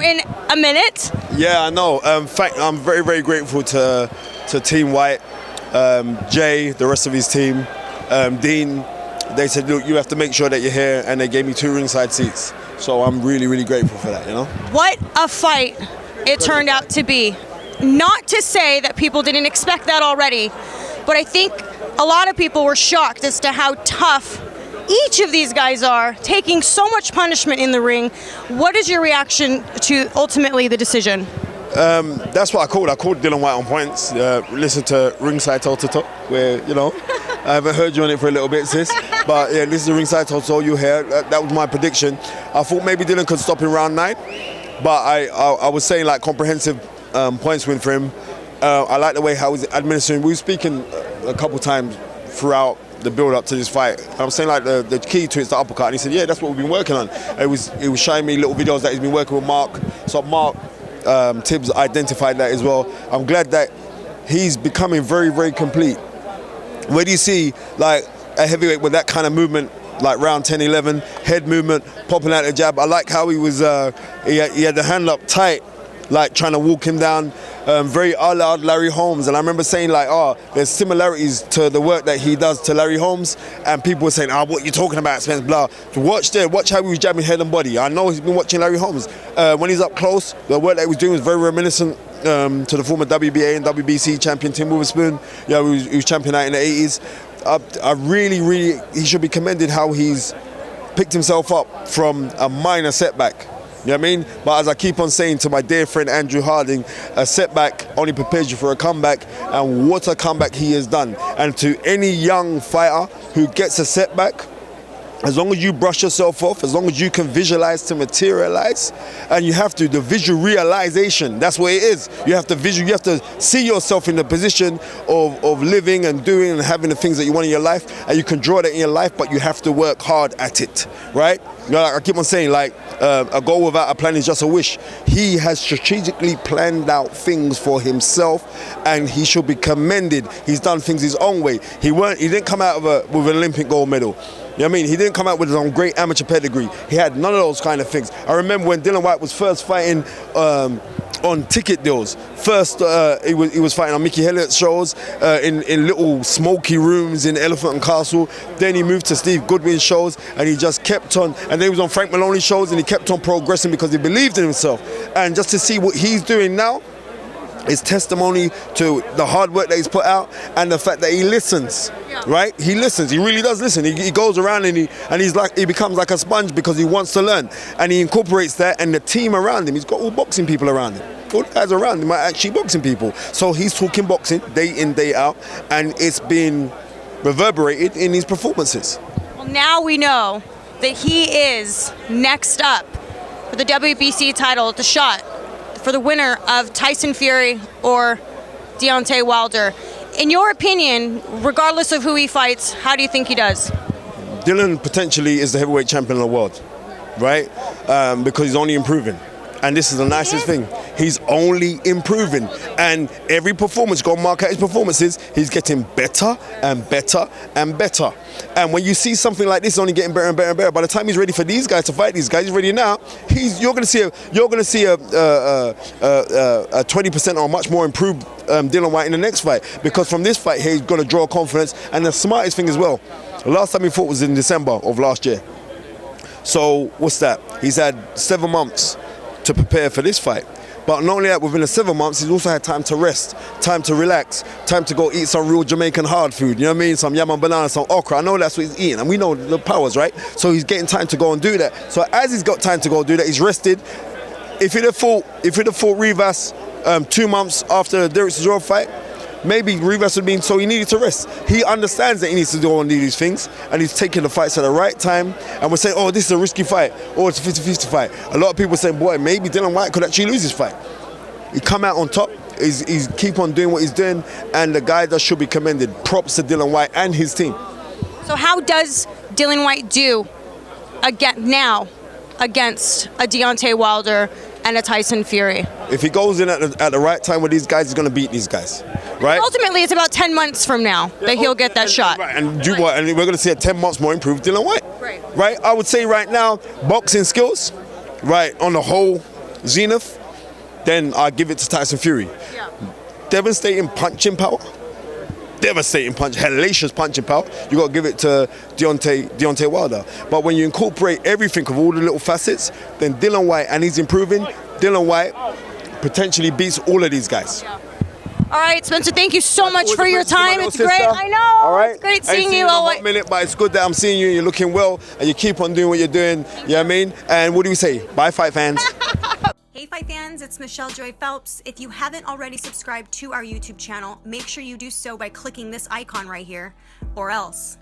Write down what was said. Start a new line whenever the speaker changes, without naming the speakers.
in a minute.
Yeah, I know. In fact, I'm very, very grateful to Team White, Jay, the rest of his team, Dean. They said, look, you have to make sure that you're here, and they gave me 2 ringside seats. So I'm really, really grateful for that, you know?
What a fight it turned out to be. Not to say that people didn't expect that already, but I think a lot of people were shocked as to how tough each of these guys are, taking so much punishment in the ring. What is your reaction to ultimately the decision?
That's what I called. I called Dillian Whyte on points. Listen to Ringside Toe to Toe, where, you know, I haven't heard you on it for a little bit, sis. But yeah, this is Ringside Toe to Toe, you hear. That was my prediction. I thought maybe Dillian could stop in round 9, but I was saying like comprehensive points win for him. I like the way how he's administering. We were speaking a couple times throughout the build up to this fight. I was saying like the key to it is the uppercut, and he said, yeah, that's what we've been working on. It was showing me little videos that he's been working with Mark. So Mark Tibbs identified that as well. I'm glad that he's becoming very, very complete. Where do you see like a heavyweight with that kind of movement, like round 10, 11, head movement, popping out the jab? I like how he was, he had the hand up tight, like trying to walk him down, very a la Larry Holmes. And I remember saying like, oh, there's similarities to the work that he does to Larry Holmes, and people were saying, oh, what are you talking about, Spence, blah. Watch how he was jabbing head and body. I know he's been watching Larry Holmes. When he's up close, the work that he was doing was very reminiscent to the former WBA and WBC champion Tim Witherspoon. Yeah, he was champion out in the 80s. I really, he should be commended how he's picked himself up from a minor setback. You know what I mean? But as I keep on saying to my dear friend Andrew Harding, a setback only prepares you for a comeback, and what a comeback he has done. And to any young fighter who gets a setback, as long as you brush yourself off, as long as you can visualize to materialize, and you have to, the visual realization, that's what it is. You have to see yourself in the position of living and doing and having the things that you want in your life, and you can draw that in your life, but you have to work hard at it, right? You know, like I keep on saying, like, a goal without a plan is just a wish. He has strategically planned out things for himself, and he should be commended. He's done things his own way. He didn't come out with an Olympic gold medal. You know what I mean? He didn't come out with his own great amateur pedigree. He had none of those kind of things. I remember when Dillian Whyte was first fighting on ticket deals. First, he was fighting on Mickey Elliott's shows in little smoky rooms in Elephant and Castle. Then he moved to Steve Goodwin's shows, and he just kept on. And then he was on Frank Maloney's shows, and he kept on progressing because he believed in himself. And just to see what he's doing now is testimony to the hard work that he's put out and the fact that he listens. Right? He listens. He really does listen. He goes around and he becomes like a sponge because he wants to learn, and he incorporates that. And the team around him, he's got all boxing people around him. All the guys around him are actually boxing people. So he's talking boxing day in, day out, and it's been reverberated in his performances.
Well, now we know that he is next up for the WBC title, the shot for the winner of Tyson Fury or Deontay Wilder. In your opinion, regardless of who he fights, how do you think he does?
Dillian potentially is the heavyweight champion of the world, right? Because he's only improving. And this is the nicest thing. He's only improving. And every performance, go mark out his performances, he's getting better and better and better. And when you see something like this, only getting better and better and better, by the time he's ready for these guys to fight these guys, he's ready now, you're going to see a 20% or much more improved Dillian Whyte in the next fight. Because from this fight here, he's going to draw confidence. And the smartest thing as well, the last time he fought was in December of last year. So what's that? He's had 7 months to prepare for this fight. But not only that, within the 7 months, he's also had time to rest, time to relax, time to go eat some real Jamaican hard food, you know what I mean? Some yam and banana, some okra. I know that's what he's eating, and we know the powers, right? So he's getting time to go and do that. So as he's got time to go do that, he's rested. If he'd have fought Rivas 2 months after the Derek Chisora fight, maybe Rivas would have been, so he needed to rest. He understands that he needs to do all these things, and he's taking the fights at the right time. And we're saying, oh, this is a risky fight, or it's a 50-50 fight. A lot of people are saying, boy, maybe Dillian Whyte could actually lose this fight. He come out on top, he's keep on doing what he's doing, and the guy that should be commended. Props to Dillian Whyte and his team.
So how does Dillian Whyte do now against a Deontay Wilder and a Tyson Fury?
If he goes in at the right time with these guys, he's going to beat these guys, right?
Ultimately, it's about 10 months from now that he'll get that shot.
Right, and we're going to see a 10 months more improved Dillian Whyte.
Right.
Right? I would say right now, boxing skills, right, on the whole, Zenith, then I give it to Tyson Fury.
Yeah.
Devastating punching power. Devastating punch, hellacious punching power. You got to give it to Deontay Wilder. But when you incorporate everything of all the little facets, then Dillian Whyte, and he's improving. Dillian Whyte potentially beats all of these guys.
Yeah. All right, Spencer, thank you so much for your time. It's
sister.
great. I know.
All right.
It's great seeing
Ain't
you.
in a hot minute, but it's good that I'm seeing you. You're looking well, and you keep on doing what you're doing. You know what I mean? And what do we say? Bye, fight fans.
Hey Fight fans, it's Michelle Joy Phelps. If you haven't already subscribed to our YouTube channel, make sure you do so by clicking this icon right here, or else.